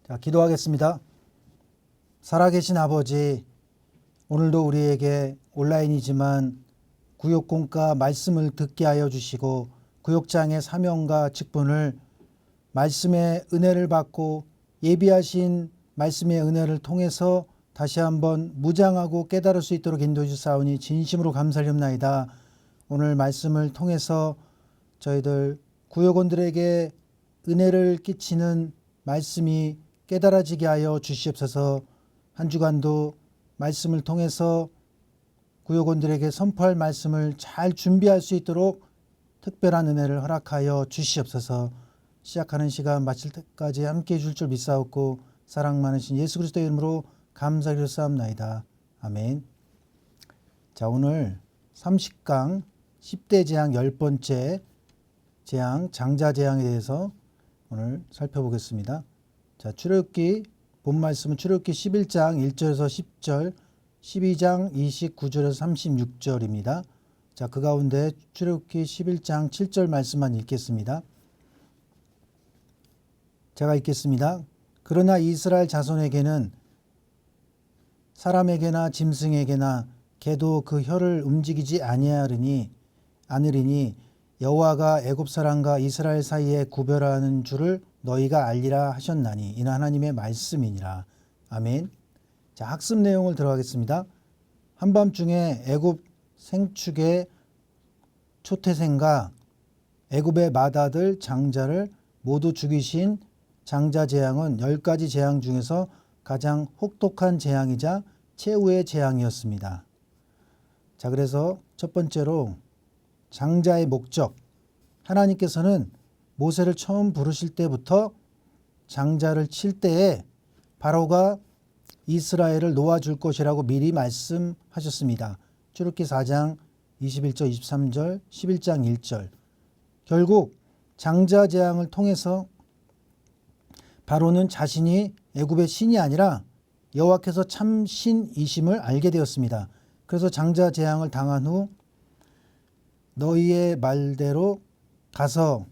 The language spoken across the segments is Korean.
자, 기도하겠습니다. 살아계신 아버지, 오늘도 우리에게 온라인이지만 구역공과 말씀을 듣게 하여 주시고 구역장의 사명과 직분을 말씀의 은혜를 받고 예비하신 말씀의 은혜를 통해서 다시 한번 무장하고 깨달을 수 있도록 인도해 주사오니 진심으로 감사드립나이다. 오늘 말씀을 통해서 저희들 구역원들에게 은혜를 끼치는 말씀이 깨달아지게 하여 주시옵소서. 한 주간도 말씀을 통해서 구역원들에게 선포할 말씀을 잘 준비할 수 있도록 특별한 은혜를 허락하여 주시옵소서. 시작하는 시간 마칠 때까지 함께해 줄 줄 믿사옵고 사랑 많으신 예수 그리스도의 이름으로 감사드렸사옵나이다. 아멘. 자, 오늘 30강 10대 재앙 10번째 재앙 장자재앙에 대해서 오늘 살펴보겠습니다. 자, 출애굽기 본 말씀은 출애굽기 11장 1절에서 10절, 12장 29절에서 36절입니다. 자, 그 가운데 출애굽기 11장 7절 말씀만 읽겠습니다. 제가 읽겠습니다. 그러나 이스라엘 자손에게는 사람에게나 짐승에게나 개도 그 혀를 움직이지 않으리니 여호와가 애굽 사람과 이스라엘 사이에 구별하는 줄을 너희가 알리라 하셨나니 이는 하나님의 말씀이니라. 아멘. 자, 학습 내용을 들어가겠습니다. 한밤중에 애굽 생축의 초태생과 애굽의 맏아들 장자를 모두 죽이신 장자 재앙은 10가지 재앙 중에서 가장 혹독한 재앙이자 최후의 재앙이었습니다. 자, 그래서 첫 번째로 장자의 목적. 하나님께서는 모세를 처음 부르실 때부터 장자를 칠 때에 바로가 이스라엘을 놓아줄 것이라고 미리 말씀하셨습니다. 출애굽기 4장 21절 23절 11장 1절. 결국 장자 재앙을 통해서 바로는 자신이 애굽의 신이 아니라 여호와께서 참 신이심을 알게 되었습니다. 그래서 장자 재앙을 당한 후 너희의 말대로 가서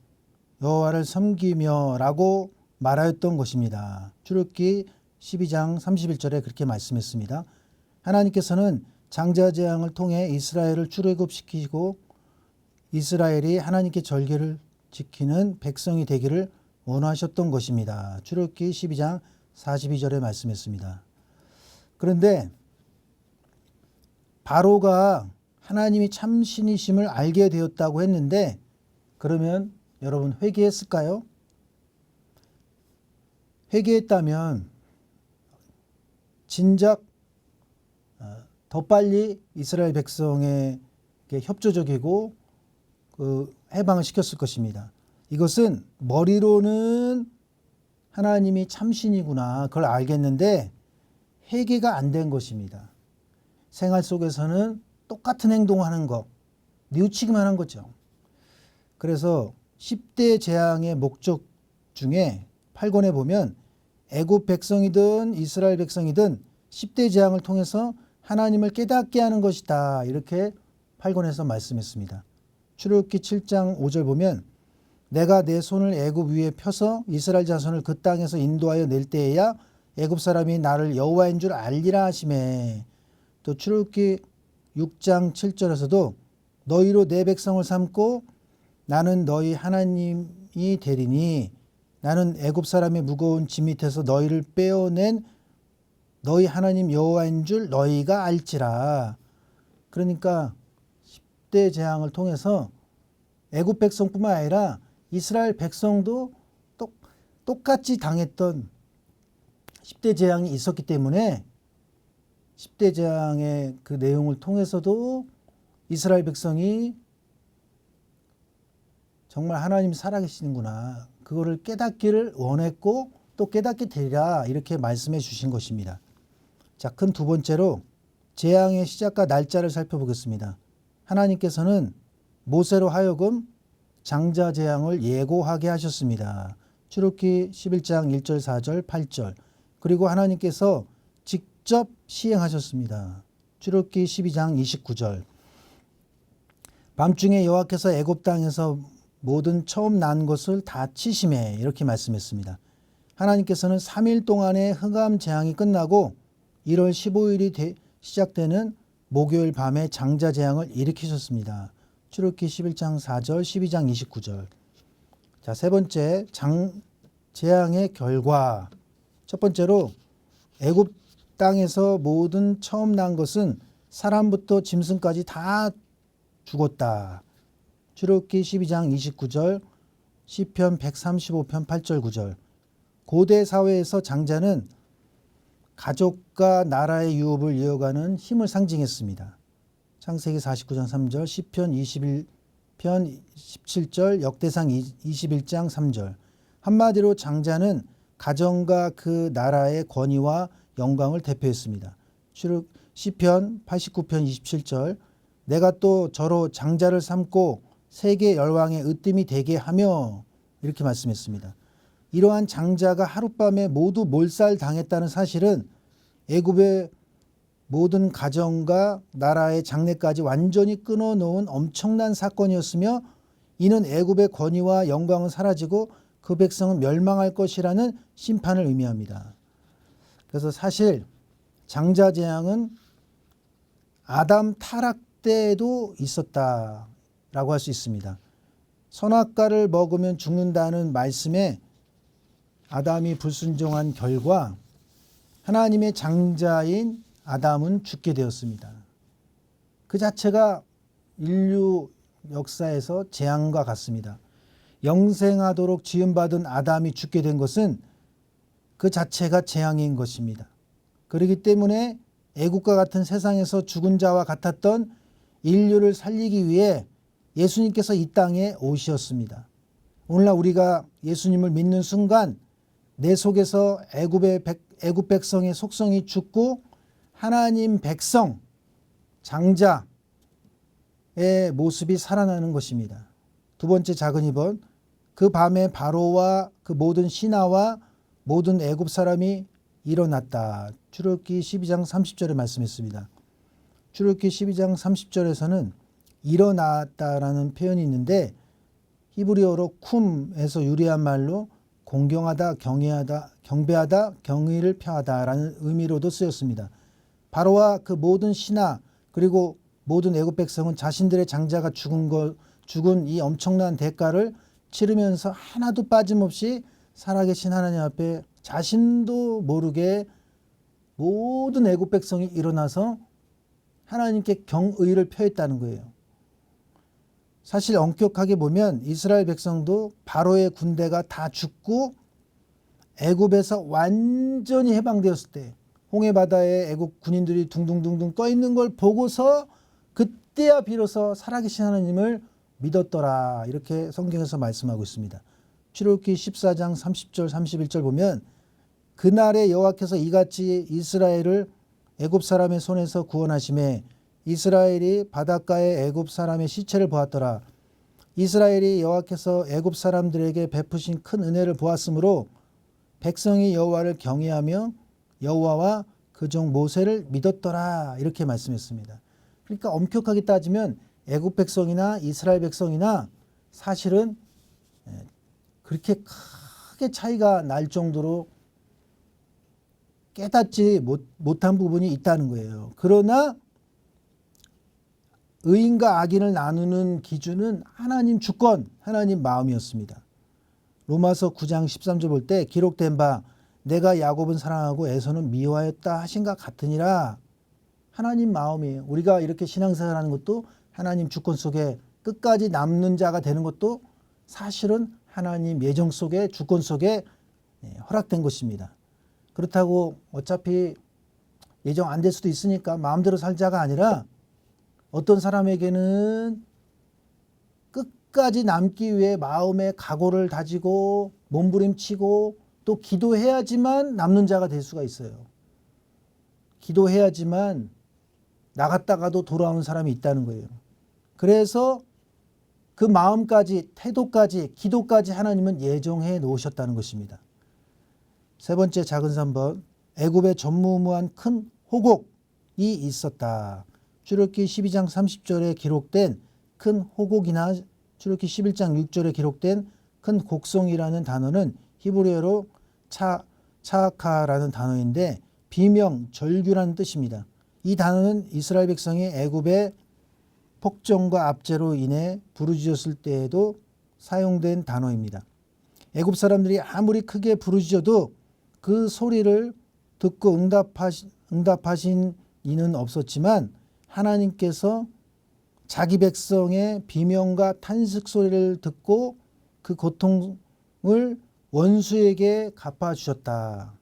여호와를 섬기며 라고 말하였던 것입니다. 출애굽기 12장 31절에 그렇게 말씀했습니다. 하나님께서는 장자 재앙을 통해 이스라엘을 출애굽시키고 이스라엘이 하나님께 절개를 지키는 백성이 되기를 원하셨던 것입니다. 출애굽기 12장 42절에 말씀했습니다. 그런데 바로가 하나님이 참 신이심을 알게 되었다고 했는데 그러면 여러분 회개했을까요? 회개했다면 진작 더 빨리 이스라엘 백성에게 협조적이고 해방을 시켰을 것입니다. 이것은 머리로는 하나님이 참신이구나 그걸 알겠는데 회개가 안 된 것입니다. 생활 속에서는 똑같은 행동하는 것, 뉘우치기만 한 거죠. 그래서 10대 재앙의 목적 중에 8권에 보면 애굽 백성이든 이스라엘 백성이든 10대 재앙을 통해서 하나님을 깨닫게 하는 것이다. 이렇게 8권에서 말씀했습니다. 출애굽기 7장 5절 보면 내가 내 손을 애굽 위에 펴서 이스라엘 자손을 그 땅에서 인도하여 낼 때에야 애굽 사람이 나를 여호와인 줄 알리라 하시매. 또 출애굽기 6장 7절에서도 너희로 내 백성을 삼고 나는 너희 하나님이 되리니 나는 애굽 사람의 무거운 짐 밑에서 너희를 빼어낸 너희 하나님 여호와인 줄 너희가 알지라. 그러니까 10대 재앙을 통해서 애굽 백성뿐만 아니라 이스라엘 백성도 똑같이 당했던 10대 재앙이 있었기 때문에 10대 재앙의 그 내용을 통해서도 이스라엘 백성이 정말 하나님이 살아계시는구나 그거를 깨닫기를 원했고 또 깨닫게 되리라 이렇게 말씀해 주신 것입니다. 자, 큰 두 번째로 재앙의 시작과 날짜를 살펴보겠습니다. 하나님께서는 모세로 하여금 장자 재앙을 예고하게 하셨습니다. 출애굽기 11장 1절 4절 8절. 그리고 하나님께서 직접 시행하셨습니다. 출애굽기 12장 29절. 밤중에 여호와께서 애굽 땅에서 모든 처음 난 것을 다 치심해 이렇게 말씀했습니다. 하나님께서는 3일 동안의 흑암 재앙이 끝나고 1월 15일이 시작되는 목요일 밤에 장자 재앙을 일으키셨습니다. 출애굽기 11장 4절, 12장 29절. 자, 세 번째, 재앙의 결과. 첫 번째로 애굽 땅에서 모든 처음 난 것은 사람부터 짐승까지 다 죽었다. 출애굽기 12장 29절, 시편 135편 8절 9절. 고대 사회에서 장자는 가족과 나라의 유업을 이어가는 힘을 상징했습니다. 창세기 49장 3절, 시편 21편 17절, 역대상 21장 3절. 한마디로 장자는 가정과 그 나라의 권위와 영광을 대표했습니다. 시편 89편 27절, 내가 또 저로 장자를 삼고 세계 열왕의 으뜸이 되게 하며, 이렇게 말씀했습니다. 이러한 장자가 하룻밤에 모두 몰살당했다는 사실은 애굽의 모든 가정과 나라의 장래까지 완전히 끊어놓은 엄청난 사건이었으며, 이는 애굽의 권위와 영광은 사라지고 그 백성은 멸망할 것이라는 심판을 의미합니다. 그래서 사실 장자 재앙은 아담 타락 때에도 있었다라고 할 수 있습니다. 선악과를 먹으면 죽는다는 말씀에 아담이 불순종한 결과 하나님의 장자인 아담은 죽게 되었습니다. 그 자체가 인류 역사에서 재앙과 같습니다. 영생하도록 지음받은 아담이 죽게 된 것은 그 자체가 재앙인 것입니다. 그렇기 때문에 애국과 같은 세상에서 죽은 자와 같았던 인류를 살리기 위해 예수님께서 이 땅에 오셨습니다. 오늘날 우리가 예수님을 믿는 순간 내 속에서 애굽 백성의 속성이 죽고 하나님 백성, 장자의 모습이 살아나는 것입니다. 두 번째 작은 2번, 그 밤에 바로와 그 모든 신하와 모든 애굽 사람이 일어났다. 출애굽기 12장 30절에 말씀했습니다. 출애굽기 12장 30절에서는 일어났다라는 표현이 있는데 히브리어로 쿰에서 유래한 말로 공경하다, 경배하다, 경의를 표하다라는 의미로도 쓰였습니다. 바로와 그 모든 신하 그리고 모든 애굽 백성은 자신들의 장자가 죽은 이 엄청난 대가를 치르면서 하나도 빠짐없이 살아계신 하나님 앞에 자신도 모르게 모든 애굽 백성이 일어나서 하나님께 경의를 표했다는 거예요. 사실 엄격하게 보면 이스라엘 백성도 바로의 군대가 다 죽고 애굽에서 완전히 해방되었을 때 홍해바다에 애굽 군인들이 둥둥둥둥 떠 있는 걸 보고서 그때야 비로소 살아계신 하나님을 믿었더라, 이렇게 성경에서 말씀하고 있습니다. 출애굽기 14장 30절 31절 보면 그날에 여호와께서 이같이 이스라엘을 애굽 사람의 손에서 구원하심에 이스라엘이 바닷가에 애굽 사람의 시체를 보았더라. 이스라엘이 여호와께서 애굽 사람들에게 베푸신 큰 은혜를 보았으므로 백성이 여호와를 경외하며 여호와와 그 종 모세를 믿었더라, 이렇게 말씀했습니다. 그러니까 엄격하게 따지면 애굽 백성이나 이스라엘 백성이나 사실은 그렇게 크게 차이가 날 정도로 깨닫지 못한 부분이 있다는 거예요. 그러나 의인과 악인을 나누는 기준은 하나님 주권, 하나님 마음이었습니다. 로마서 9장 13절 볼 때 기록된 바 내가 야곱은 사랑하고 에서는 미워하였다 하신 것 같으니라. 하나님 마음이에요. 우리가 이렇게 신앙생활하는 것도 하나님 주권 속에 끝까지 남는 자가 되는 것도 사실은 하나님 예정 속에 주권 속에 허락된 것입니다. 그렇다고 어차피 예정 안 될 수도 있으니까 마음대로 살자가 아니라 어떤 사람에게는 끝까지 남기 위해 마음의 각오를 다지고 몸부림치고 또 기도해야지만 남는 자가 될 수가 있어요. 기도해야지만 나갔다가도 돌아오는 사람이 있다는 거예요. 그래서 그 마음까지, 태도까지, 기도까지 하나님은 예정해 놓으셨다는 것입니다. 세 번째 작은 3번, 애굽에 전무후무한 큰 호곡이 있었다. 출애굽기 12장 30절에 기록된 큰 호곡이나 출애굽기 11장 6절에 기록된 큰 곡성이라는 단어는 히브리어로 차하카라는 단어인데 비명, 절규라는 뜻입니다. 이 단어는 이스라엘 백성이 애굽의 폭정과 압제로 인해 부르짖었을 때에도 사용된 단어입니다. 애굽 사람들이 아무리 크게 부르짖어도 그 소리를 듣고 응답하신 이는 없었지만 하나님께서 자기 백성의 비명과 탄식 소리를 듣고 그 고통을 원수에게 갚아주셨다.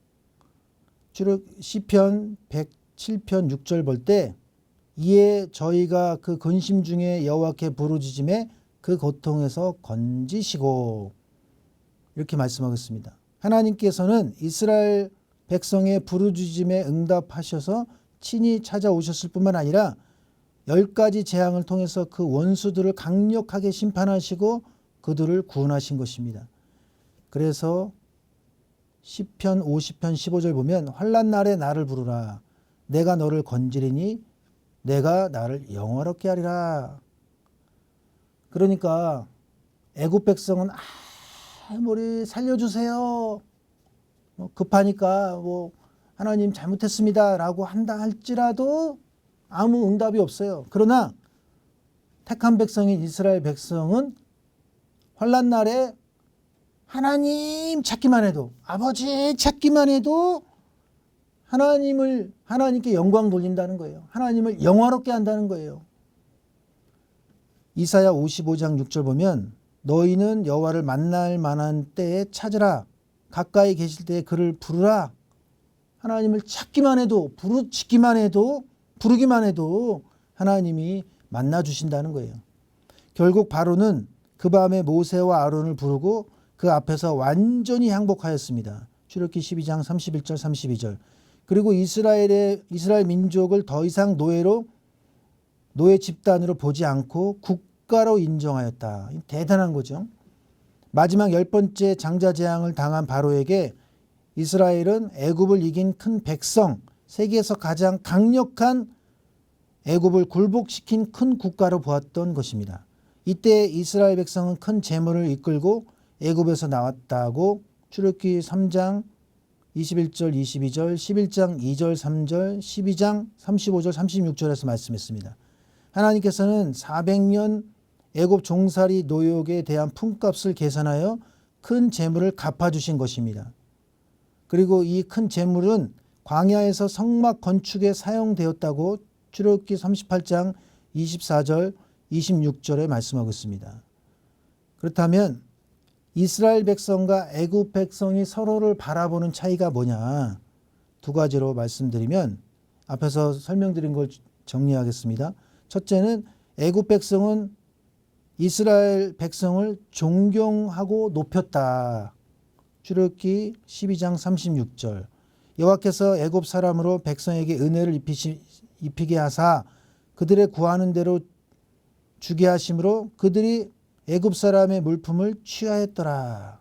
주로 시편 107편 6절 볼 때 이에 저희가 그 근심 중에 여호와께 부르짖음에 그 고통에서 건지시고 이렇게 말씀하고 있습니다. 하나님께서는 이스라엘 백성의 부르짖음에 응답하셔서 친히 찾아오셨을 뿐만 아니라 10가지 재앙을 통해서 그 원수들을 강력하게 심판하시고 그들을 구원하신 것입니다. 그래서 시편 50편 15절 보면 환난 날에 나를 부르라. 내가 너를 건지리니 내가 나를 영화롭게 하리라. 그러니까 애굽 백성은 우리 살려주세요. 급하니까 하나님 잘못했습니다 라고 한다 할지라도 아무 응답이 없어요. 그러나 택한 백성인 이스라엘 백성은 환난 날에 하나님 찾기만 해도, 아버지 찾기만 해도 하나님께 영광 돌린다는 거예요. 하나님을 영화롭게 한다는 거예요. 이사야 55장 6절 보면 너희는 여호와를 만날 만한 때에 찾으라. 가까이 계실 때에 그를 부르라. 하나님을 찾기만 해도, 부르짖기만 해도, 부르기만 해도 하나님이 만나 주신다는 거예요. 결국 바로는 그 밤에 모세와 아론을 부르고 그 앞에서 완전히 항복하였습니다. 출애굽기 12장 31절 32절. 그리고 이스라엘 민족을 더 이상 노예 집단으로 보지 않고 국가로 인정하였다. 대단한 거죠. 마지막 10번째 장자 재앙을 당한 바로에게 이스라엘은 애굽을 이긴 큰 백성, 세계에서 가장 강력한 애굽을 굴복시킨 큰 국가로 보았던 것입니다. 이때 이스라엘 백성은 큰 재물을 이끌고 애굽에서 나왔다고 출애굽기 3장 21절 22절 11장 2절 3절 12장 35절 36절에서 말씀했습니다. 하나님께서는 400년 애굽 종살이 노역에 대한 품값을 계산하여 큰 재물을 갚아주신 것입니다. 그리고 이 큰 재물은 광야에서 성막 건축에 사용되었다고 출애굽기 38장 24절 26절에 말씀하고 있습니다. 그렇다면 이스라엘 백성과 애굽 백성이 서로를 바라보는 차이가 뭐냐? 두 가지로 말씀드리면 앞에서 설명드린 걸 정리하겠습니다. 첫째는 애굽 백성은 이스라엘 백성을 존경하고 높였다. 출애굽기 12장 36절. 여호와께서 애굽 사람으로 백성에게 은혜를 입히게 하사 그들의 구하는 대로 주게 하심으로 그들이 애굽 사람의 물품을 취하였더라.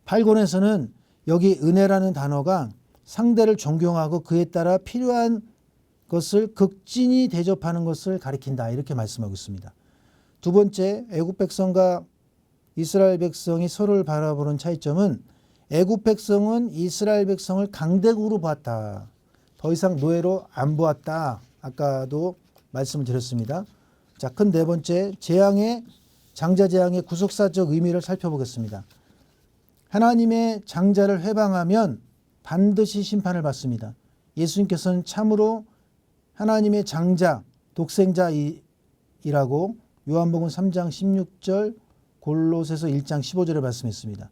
8권에서는 여기 은혜라는 단어가 상대를 존경하고 그에 따라 필요한 것을 극진히 대접하는 것을 가리킨다. 이렇게 말씀하고 있습니다. 두 번째, 애굽 백성과 이스라엘 백성이 서로를 바라보는 차이점은 애굽 백성은 이스라엘 백성을 강대국으로 보았다. 더 이상 노예로 안 보았다. 아까도 말씀을 드렸습니다. 자, 큰 네 번째, 장자 재앙의 구속사적 의미를 살펴보겠습니다. 하나님의 장자를 회방하면 반드시 심판을 받습니다. 예수님께서는 참으로 하나님의 장자, 독생자이라고 요한복음 3장 16절, 골로새서 1장 15절에 말씀했습니다.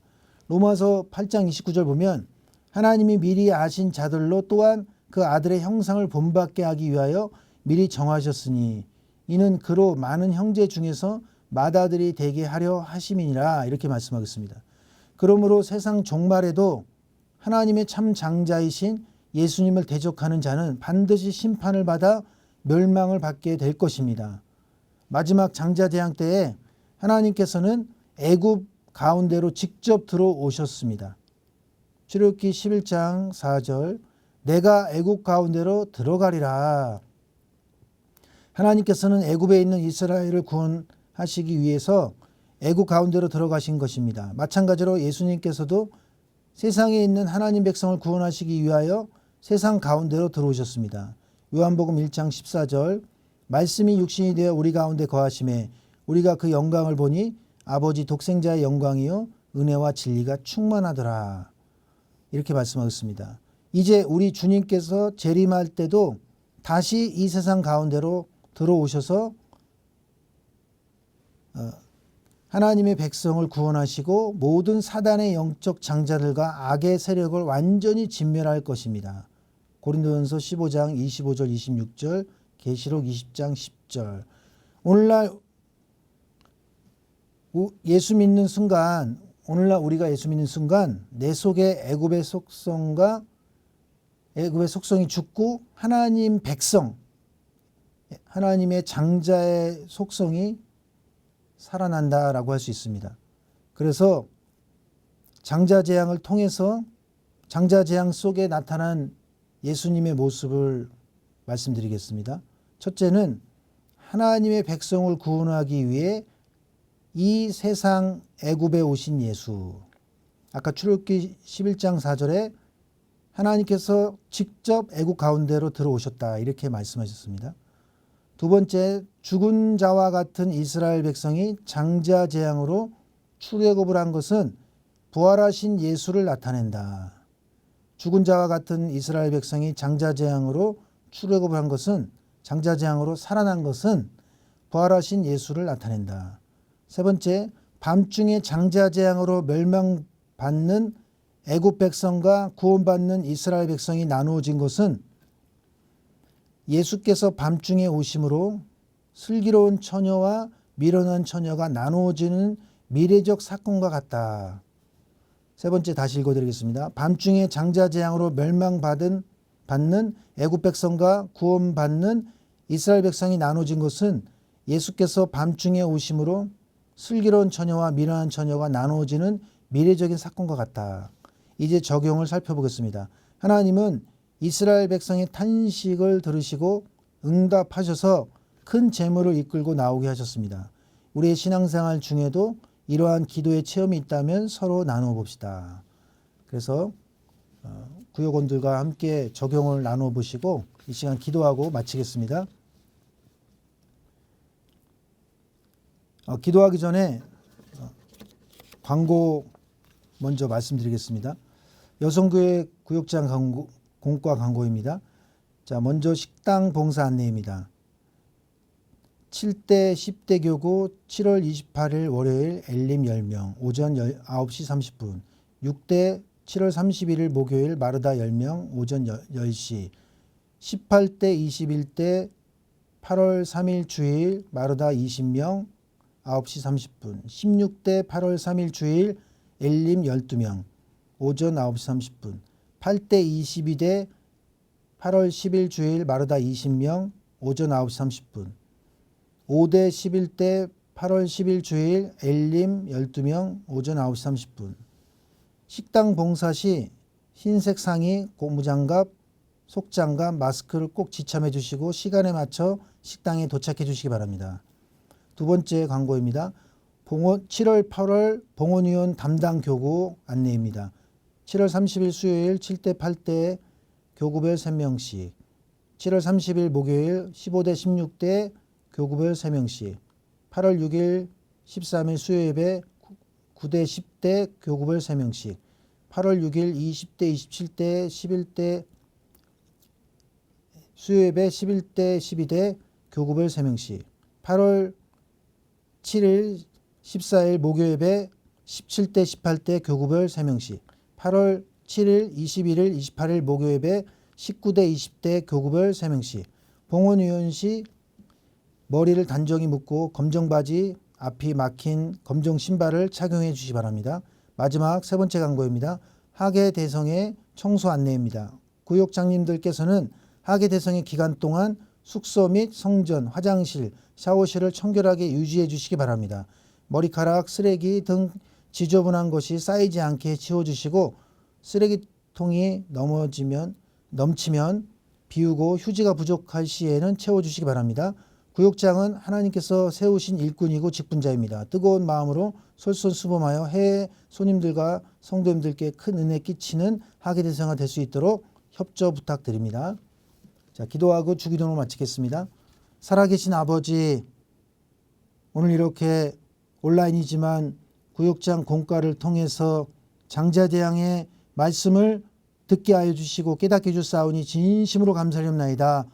로마서 8장 29절 보면 하나님이 미리 아신 자들로 또한 그 아들의 형상을 본받게 하기 위하여 미리 정하셨으니 이는 그로 많은 형제 중에서 맏아들이 되게 하려 하심이니라. 이렇게 말씀하겠습니다. 그러므로 세상 종말에도 하나님의 참 장자이신 예수님을 대적하는 자는 반드시 심판을 받아 멸망을 받게 될 것입니다. 마지막 장자 재앙 때에 하나님께서는 애굽 가운데로 직접 들어오셨습니다. 출애굽기 11장 4절 내가 애굽 가운데로 들어가리라. 하나님께서는 애굽에 있는 이스라엘을 구원하시기 위해서 애굽 가운데로 들어가신 것입니다. 마찬가지로 예수님께서도 세상에 있는 하나님 백성을 구원하시기 위하여 세상 가운데로 들어오셨습니다. 요한복음 1장 14절 말씀이 육신이 되어 우리 가운데 거하심에 우리가 그 영광을 보니 아버지 독생자의 영광이요 은혜와 진리가 충만하더라. 이렇게 말씀하셨습니다. 이제 우리 주님께서 재림할 때도 다시 이 세상 가운데로 들어오셔서 하나님의 백성을 구원하시고 모든 사단의 영적 장자들과 악의 세력을 완전히 진멸할 것입니다. 고린도전서 15장 25절 26절 계시록 20장 10절. 오늘날 예수 믿는 순간, 오늘날 우리가 예수 믿는 순간 내 속에 애굽의 속성이 죽고 하나님 백성, 하나님의 장자의 속성이 살아난다라고 할 수 있습니다. 그래서 장자재앙을 통해서 장자재앙 속에 나타난 예수님의 모습을 말씀드리겠습니다. 첫째는 하나님의 백성을 구원하기 위해 이 세상 애굽에 오신 예수. 아까 출애굽기 11장 4절에 하나님께서 직접 애굽 가운데로 들어오셨다 이렇게 말씀하셨습니다. 두 번째, 죽은 자와 같은 이스라엘 백성이 장자재앙으로 출애굽을 한 것은 부활하신 예수를 나타낸다. 죽은 자와 같은 이스라엘 백성이 장자재앙으로 출애굽을 한 것은 장자재앙으로 살아난 것은 부활하신 예수를 나타낸다. 세 번째, 밤중에 장자재앙으로 멸망받는 애굽 백성과 구원받는 이스라엘 백성이 나누어진 것은 예수께서 밤중에 오심으로 슬기로운 처녀와 미련한 처녀가 나누어지는 미래적 사건과 같다. 세 번째 다시 읽어드리겠습니다. 밤중에 장자재앙으로 멸망받는 애굽 백성과 구원받는 이스라엘 백성이 나눠진 것은 예수께서 밤중에 오심으로 슬기로운 처녀와 미련한 처녀가 나누어지는 미래적인 사건과 같다. 이제 적용을 살펴보겠습니다. 하나님은 이스라엘 백성의 탄식을 들으시고 응답하셔서 큰 재물을 이끌고 나오게 하셨습니다. 우리의 신앙생활 중에도 이러한 기도의 체험이 있다면 서로 나누어 봅시다. 그래서 구역원들과 함께 적용을 나누어 보시고 이 시간 기도하고 마치겠습니다. 기도하기 전에 광고 먼저 말씀드리겠습니다. 여성교회 구역장 공과 광고입니다. 자, 먼저 식당 봉사 안내입니다. 7대 10대 교구 7월 28일 월요일 엘림 10명 오전 9시 30분 6대 7월 31일 목요일 마르다 10명 오전 10시 18대 21대 8월 3일 주일 마르다 20명 9시 30분 16대 8월 3일 주일 엘림 12명 오전 9시 30분 8대 22대 8월 10일 주일 마르다 20명 오전 9시 30분 5대 11대 8월 10일 주일 엘림 12명 오전 9시 30분 식당 봉사 시 흰색 상의, 고무장갑, 속장갑, 마스크를 꼭 지참해 주시고 시간에 맞춰 식당에 도착해 주시기 바랍니다. 두 번째 광고입니다. 7월 8월 봉헌위원 담당 교구 안내입니다. 7월 30일 수요일 7대 8대 교구별 3명씩 7월 30일 목요일 15대 16대 교구별 3명씩 8월 6일 13일 수요예배 9대 10대 교구별 3명씩 8월 6일 20대 27대 11대 수요예배 11대 12대 교구별 3명씩 8월 7일 14일 목요예배 17대 18대 교구별 3명씩 8월 7일 21일 28일 목요예배 19대 20대 교구별 3명씩 봉헌위원 시 머리를 단정히 묶고 검정 바지, 앞이 막힌 검정 신발을 착용해 주시기 바랍니다. 마지막 세 번째 광고입니다. 하계대성의 청소 안내입니다. 구역장님들께서는 하계대성의 기간 동안 숙소 및 성전, 화장실, 샤워실을 청결하게 유지해 주시기 바랍니다. 머리카락, 쓰레기 등 지저분한 것이 쌓이지 않게 치워주시고 쓰레기통이 넘치면 비우고 휴지가 부족할 시에는 채워주시기 바랍니다. 구역장은 하나님께서 세우신 일꾼이고 직분자입니다. 뜨거운 마음으로 솔선수범하여 해외 손님들과 성도님들께 큰 은혜 끼치는 하계대사가 될 수 있도록 협조 부탁드립니다. 자, 기도하고 주기도로 마치겠습니다. 살아계신 아버지, 오늘 이렇게 온라인이지만 구역장 공과를 통해서 장자대왕의 말씀을 듣게 하여 주시고 깨닫게 해주사오니 진심으로 감사드립니다.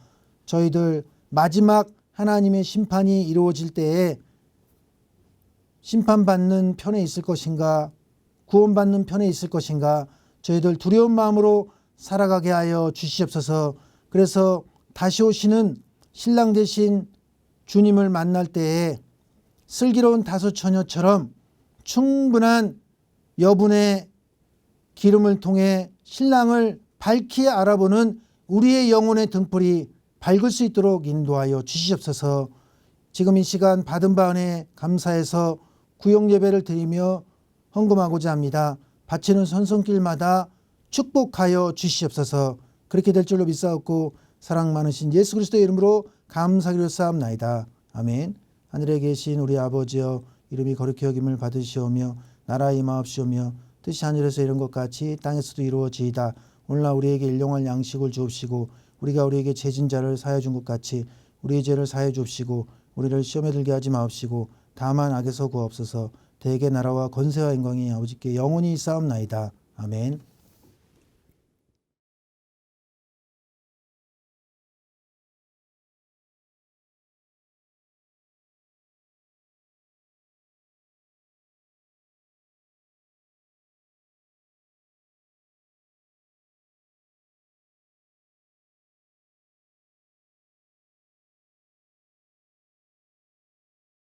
저희들 마지막 하나님의 심판이 이루어질 때에 심판받는 편에 있을 것인가, 구원받는 편에 있을 것인가, 저희들 두려운 마음으로 살아가게 하여 주시옵소서. 그래서 다시 오시는 신랑 되신 주님을 만날 때에 슬기로운 다섯 처녀처럼 충분한 여분의 기름을 통해 신랑을 밝히 알아보는 우리의 영혼의 등불이 밝을 수 있도록 인도하여 주시옵소서. 지금 이 시간 받은 바 은혜 감사해서 구역 예배를 드리며 헌금하고자 합니다. 바치는 손손길마다 축복하여 주시옵소서. 그렇게 될 줄로 믿사옵고 사랑 많으신 예수 그리스도의 이름으로 감사기로 쌓옵나이다. 아멘. 하늘에 계신 우리 아버지여, 이름이 거룩히 여김을 받으시오며 나라 임하옵시오며 뜻이 하늘에서 이룬 것 같이 땅에서도 이루어지이다. 오늘날 우리에게 일용할 양식을 주옵시고 우리가 우리에게 죄진 자를 사하여 준 것 같이 우리의 죄를 사하여 주옵시고 우리를 시험에 들게 하지 마옵시고 다만 악에서 구하옵소서. 대개 나라와 권세와 영광이 아버지께 영원히 있사옵나이다. 아멘.